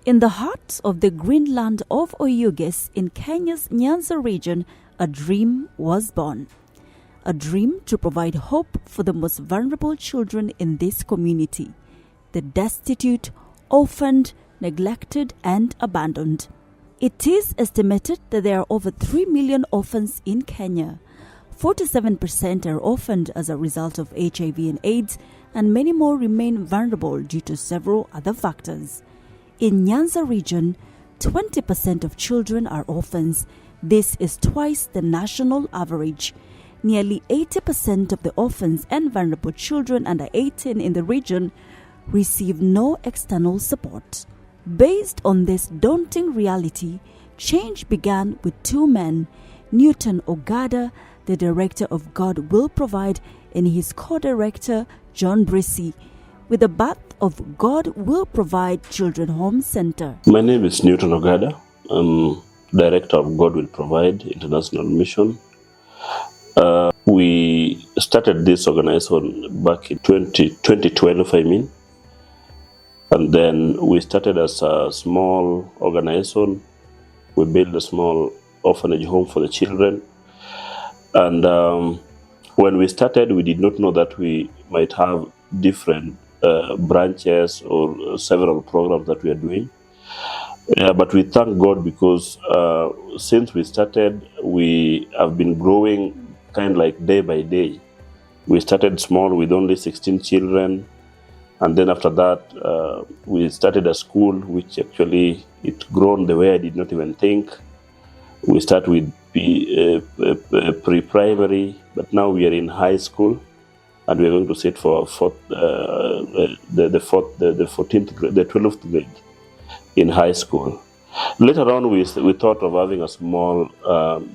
In the heart of the green land of Oyugis in Kenya's Nyanza region, a dream was born. A dream to provide hope for the most vulnerable children in this community, the destitute, orphaned, neglected, and abandoned. It is estimated that there are over 3 million orphans in Kenya. 47% are orphaned as a result of HIV and AIDS, and many more remain vulnerable due to several other factors. In Nyanza region, 20% of children are orphans. This is twice the national average. Nearly 80% of the orphans and vulnerable children under 18 in the region receive no external support. Based on this daunting reality, change began with two men, Newton Ogada, the director of God Will Provide, and his co-director, John Brissy, with the birth of God Will Provide Children Home Center. My name is Newton Ogada. I'm director of God Will Provide International Mission. We started this organization back in 2012, and then we started as a small organization. We built a small orphanage home for the children. And when we started, we did not know that we might have different branches or several programs that we are doing. But we thank God because since we started, we have been growing kind of like day by day. We started small with only 16 children. And then after that, we started a school, which actually it grown the way I did not even think. We start with pre-primary, but now we are in high school, and we are going to sit for the 12th grade in high school. Later on, we thought of having a small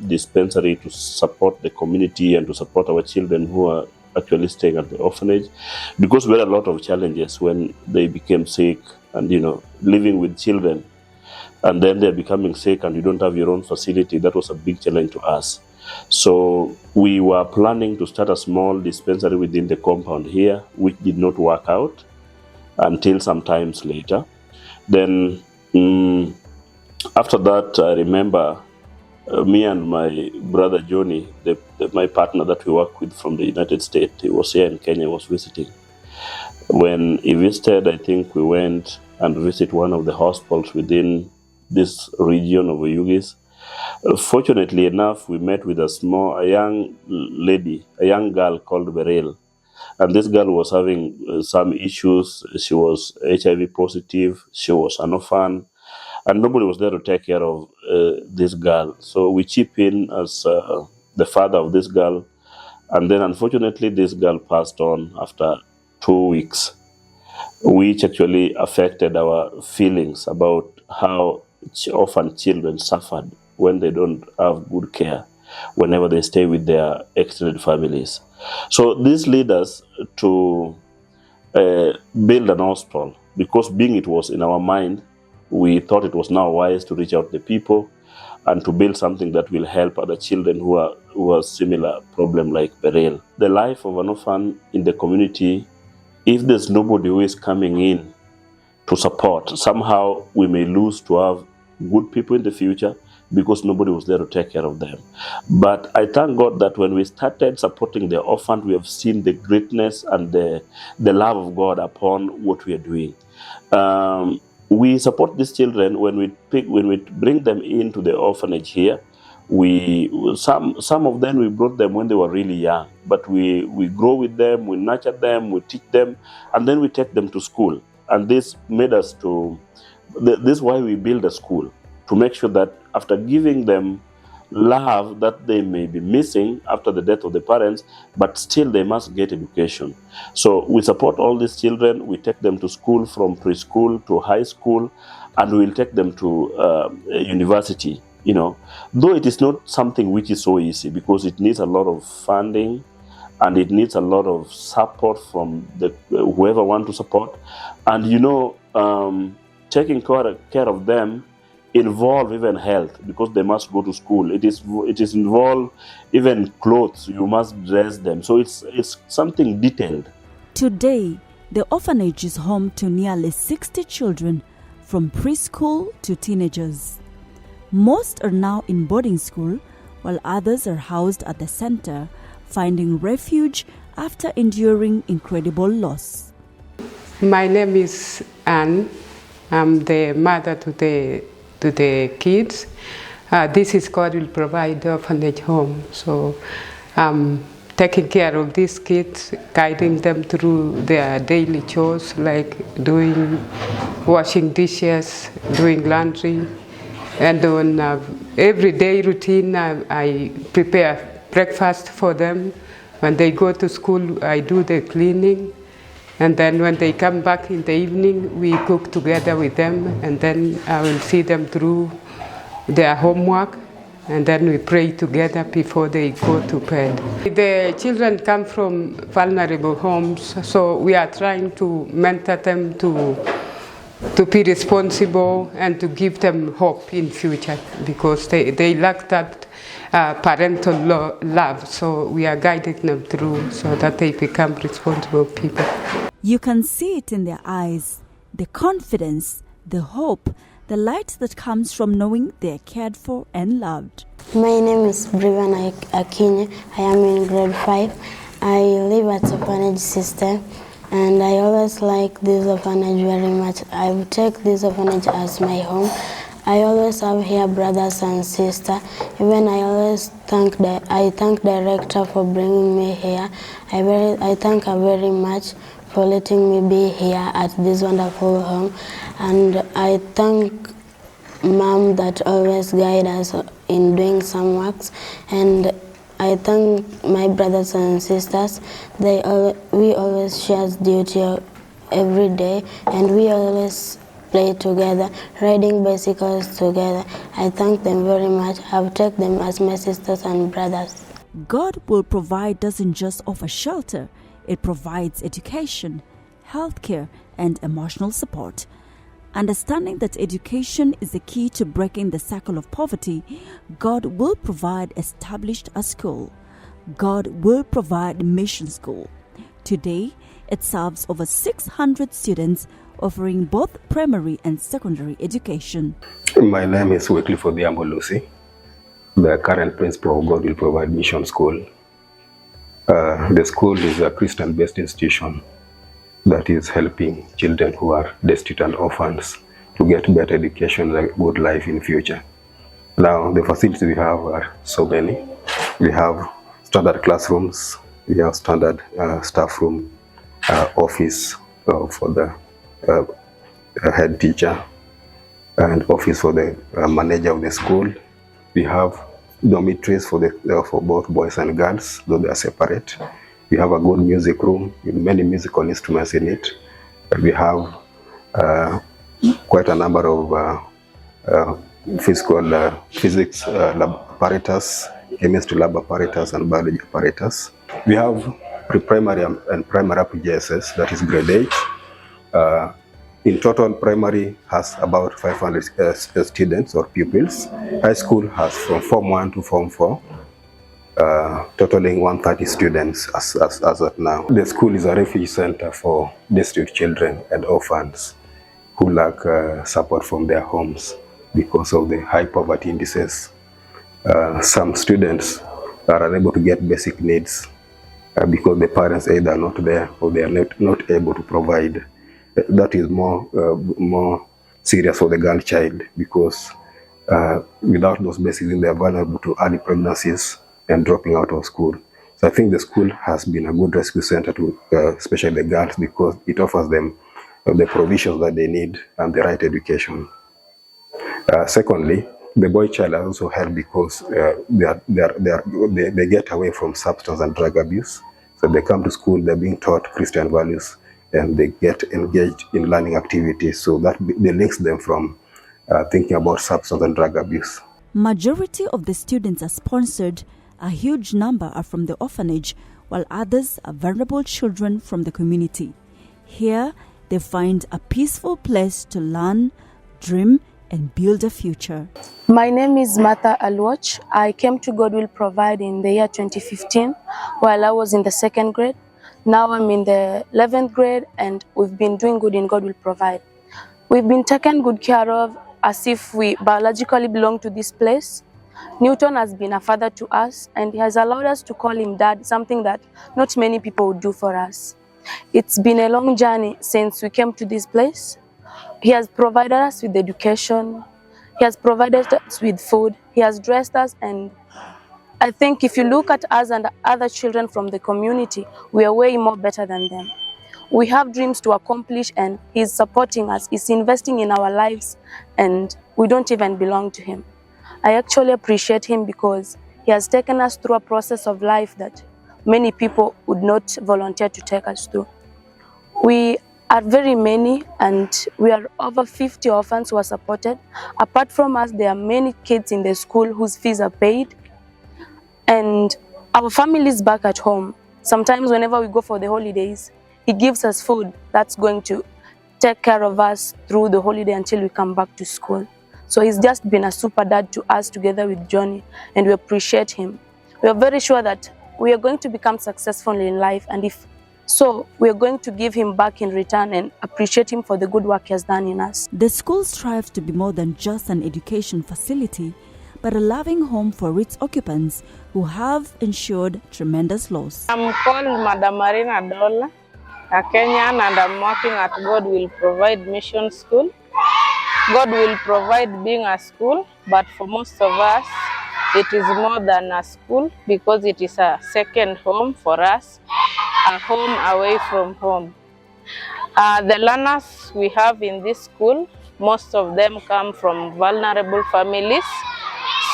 dispensary to support the community and to support our children who are actually staying at the orphanage, because we had a lot of challenges when they became sick and, living with children, and then they're becoming sick and you don't have your own facility. That was a big challenge to us. So we were planning to start a small dispensary within the compound here, which did not work out until some times later. Then after that, I remember me and my brother Johnny, my partner that we work with from the United States, he was here in Kenya, was visiting. When he visited, I think we went and visited one of the hospitals within this region of Oyugis. Fortunately enough, we met with a young lady, a young girl called Beryl. And this girl was having some issues. She was HIV positive, she was an orphan, and nobody was there to take care of this girl. So we chip in as the father of this girl. And then unfortunately, this girl passed on after 2 weeks, which actually affected our feelings about how orphan children suffered when they don't have good care whenever they stay with their extended families. So this led us to build an hospital, because being it was in our mind, we thought it was now wise to reach out to the people and to build something that will help other children who are similar problem like Beryl. The life of an orphan in the community, if there's nobody who is coming in to support, somehow we may lose to have good people in the future because nobody was there to take care of them. But I thank God that when we started supporting the orphan, we have seen the greatness and the love of God upon what we are doing. We support these children when we bring them into the orphanage here. Some of them we brought them when they were really young, but we grow with them, we nurture them, we teach them, and then we take them to school. And this made us this is why we build a school, to make sure that after giving them love that they may be missing after the death of the parents, but still they must get education. So we support all these children. We take them to school from preschool to high school, and we will take them to university. Though it is not something which is so easy, because it needs a lot of funding and it needs a lot of support from whoever want to support. And taking care of them involve even health, because they must go to school. It is involved even clothes. You must dress them. So it's something detailed. Today, the orphanage is home to nearly 60 children from preschool to teenagers. Most are now in boarding school, while others are housed at the center, finding refuge after enduring incredible loss. My name is Anne. I'm the mother to the kids. This is God Will Provide Orphanage Home. So I'm taking care of these kids, guiding them through their daily chores like washing dishes, doing laundry. And on everyday routine, I prepare breakfast for them. When they go to school, I do the cleaning. And then when they come back in the evening, we cook together with them, and then I will see them through their homework, and then we pray together before they go to bed. The children come from vulnerable homes, so we are trying to mentor them to be responsible and to give them hope in future, because they lack that parental love, so we are guiding them through so that they become responsible people. You can see it in their eyes, the confidence, the hope, the light that comes from knowing they are cared for and loved. My name is Brivan Akinye. I am in grade 5. I live at orphanage system, and I always like this orphanage very much. I would take this orphanage as my home. I always have here brothers and sisters. Even I thank director for bringing me here. I thank her very much for letting me be here at this wonderful home, and I thank Mom that always guide us in doing some works, and I thank my brothers and sisters. We always share duty every day, and we always play together, riding bicycles together. I thank them very much. I've taken them as my sisters and brothers. God Will Provide doesn't just offer shelter, it provides education, healthcare, and emotional support. Understanding that education is the key to breaking the cycle of poverty, God Will Provide established a school. God Will Provide Mission School. Today, it serves over 600 students, offering both primary and secondary education. My name is Wycliffe Odhiambo Lucy, the current principal of God Will Provide Mission School. The school is a Christian-based institution that is helping children who are destitute and orphans to get better education and a good life in future. Now, the facilities we have are so many. We have standard classrooms, we have standard staff room, office for the head teacher, and office for the manager of the school. We have dormitories for both boys and girls, though they are separate. We have a good music room with many musical instruments in it. We have quite a number of physics lab apparatus, chemistry lab apparatus, and biology apparatus. We have pre-primary and primary up JSS, that is grade 8. In total, primary has about 500 students or pupils. High school has from Form 1 to Form 4, totaling 130 students as of now. The school is a refuge center for destitute children and orphans who lack support from their homes because of the high poverty indices. Some students are unable to get basic needs because the parents either are not there or they are not able to provide. That is more serious for the girl child, because without those basic needs, they are vulnerable to early pregnancies and dropping out of school. So I think the school has been a good rescue center to especially the girls, because it offers them the provisions that they need and the right education. Secondly, the boy child has also helped because they get away from substance and drug abuse. So they come to school, they're being taught Christian values, and they get engaged in learning activities, so that links them from thinking about substance and drug abuse. Majority of the students are sponsored. A huge number are from the orphanage, while others are vulnerable children from the community. Here, they find a peaceful place to learn, dream, and build a future. My name is Martha Alwach. I came to God Will Provide in the year 2015 while I was in the 2nd grade. Now I'm in the 11th grade, and we've been doing good in God Will Provide. We've been taken good care of as if we biologically belong to this place. Newton has been a father to us, and he has allowed us to call him dad, something that not many people would do for us. It's been a long journey since we came to this place. He has provided us with education, he has provided us with food, he has dressed us, and I think if you look at us and other children from the community, we are way more better than them. We have dreams to accomplish, and he's supporting us, he's investing in our lives, and we don't even belong to him. I actually appreciate him because he has taken us through a process of life that many people would not volunteer to take us through. We are very many, and we are over 50 orphans who are supported. Apart from us, there are many kids in the school whose fees are paid. And our families back at home, sometimes whenever we go for the holidays, he gives us food that's going to take care of us through the holiday until we come back to school. So he's just been a super dad to us together with Johnny, and we appreciate him. We are very sure that we are going to become successful in life, and if so, we are going to give him back in return and appreciate him for the good work he has done in us. The school strives to be more than just an education facility, but a loving home for its occupants who have ensured tremendous loss. I'm called Madam Marina Dola, a Kenyan, and I'm working at God Will Provide Mission School. God will provide being a school, but for most of us, it is more than a school because it is a second home for us, a home away from home. The learners we have in this school, most of them come from vulnerable families.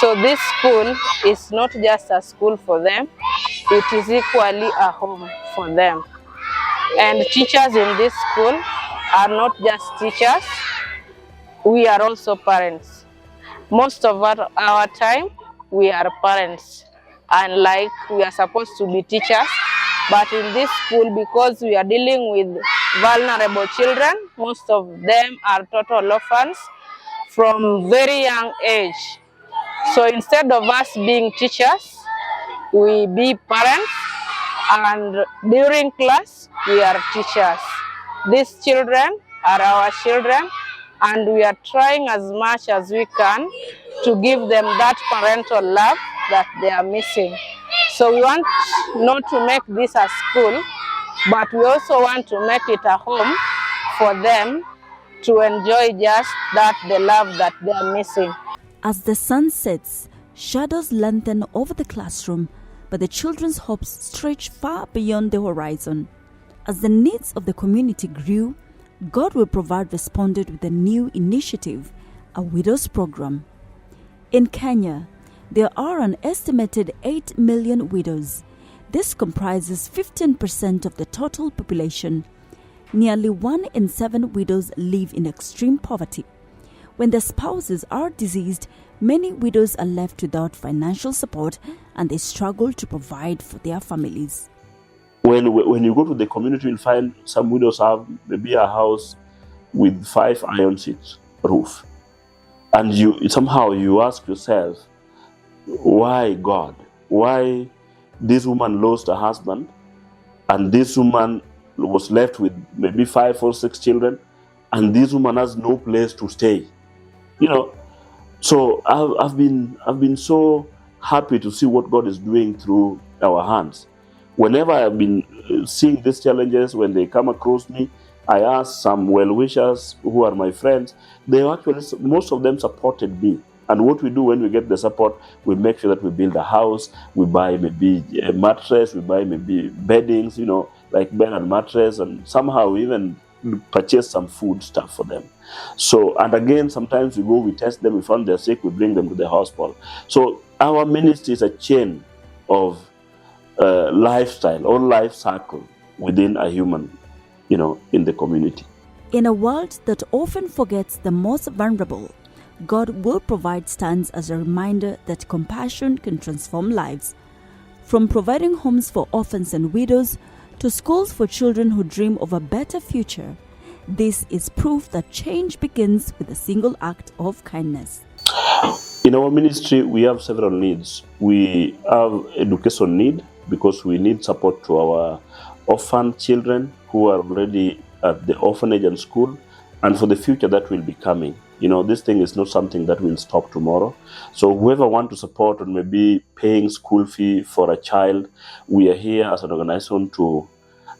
So this school is not just a school for them, it is equally a home for them. And teachers in this school are not just teachers, we are also parents. Most of our time, we are parents. And like we are supposed to be teachers, but in this school, because we are dealing with vulnerable children, most of them are total orphans from very young age. So instead of us being teachers, we be parents, and during class, we are teachers. These children are our children, and we are trying as much as we can to give them that parental love that they are missing. So we want not to make this a school, but we also want to make it a home for them to enjoy just that, the love that they are missing. As the sun sets, shadows lengthen over the classroom, but the children's hopes stretch far beyond the horizon. As the needs of the community grew, God Will Provide responded with a new initiative, a widows program. In Kenya, there are an estimated 8 million widows. This comprises 15% of the total population. Nearly 1 in 7 widows live in extreme poverty. When their spouses are deceased, many widows are left without financial support, and they struggle to provide for their families. When you go to the community, you'll find some widows have maybe a house with 5 iron sheet roof. And somehow you ask yourself, why God? Why this woman lost her husband, and this woman was left with maybe 5 or 6 children, and this woman has no place to stay? You know, so I've been so happy to see what God is doing through our hands. Whenever I've been seeing these challenges, when they come across me, I ask some well-wishers who are my friends. They actually, most of them supported me. And what we do when we get the support, we make sure that we build a house, we buy maybe a mattress, we buy maybe beddings, like bed and mattress, and somehow we even purchase some food stuff for them. So, and again, sometimes we test them, we find they're sick, we bring them to the hospital. So our ministry is a chain of lifestyle or life cycle within a human, in the community. In a world that often forgets the most vulnerable, God Will Provide stands as a reminder that compassion can transform lives. From providing homes for orphans and widows to schools for children who dream of a better future, this is proof that change begins with a single act of kindness. In our ministry, we have several needs. We have education need because we need support to our orphan children who are already at the orphanage and school, and for the future that will be coming. This thing is not something that will stop tomorrow. So whoever want to support on maybe paying school fee for a child, we are here as an organization to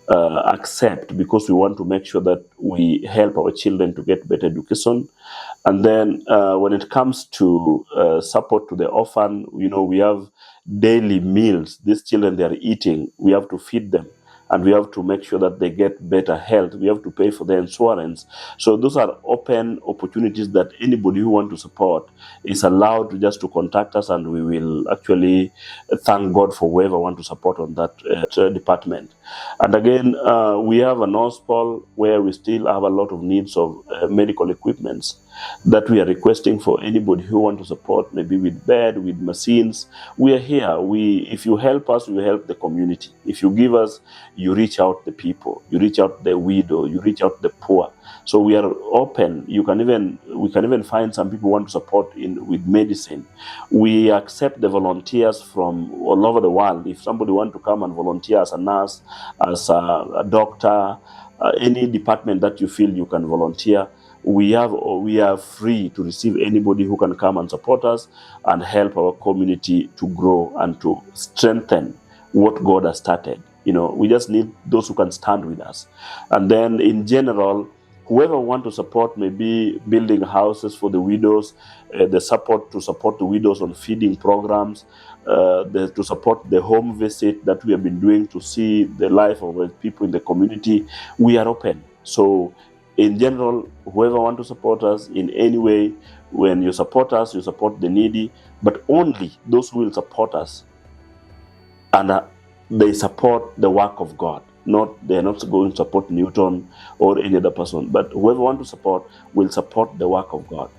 accept, because we want to make sure that we help our children to get better education. And then when it comes to support to the orphan, we have daily meals. These children, they are eating. We have to feed them, and we have to make sure that they get better health. We have to pay for their insurance. So those are open opportunities that anybody who wants to support is allowed to just to contact us, and we will actually thank God for whoever want to support on that department. And again, we have an hospital where we still have a lot of needs of medical equipments that we are requesting for anybody who want to support, maybe with bed, with machines. We are here. If you help us, we help the community. If you give us, you reach out the people, you reach out the widow, you reach out the poor. So we are open. We can even find some people who want to support with medicine. We accept the volunteers from all over the world. If somebody want to come and volunteer as a nurse, as a doctor, any department that you feel you can volunteer, we are free to receive anybody who can come and support us and help our community to grow and to strengthen what God has started. We just need those who can stand with us. And then in general, whoever want to support maybe building houses for the widows, the support to support the widows on feeding programs, to support the home visit that we have been doing to see the life of the people in the community, we are open. So in general, whoever want to support us in any way, when you support us, you support the needy, but only those who will support us and they support the work of God. They're not going to support Newton or any other person, but whoever want to support will support the work of God.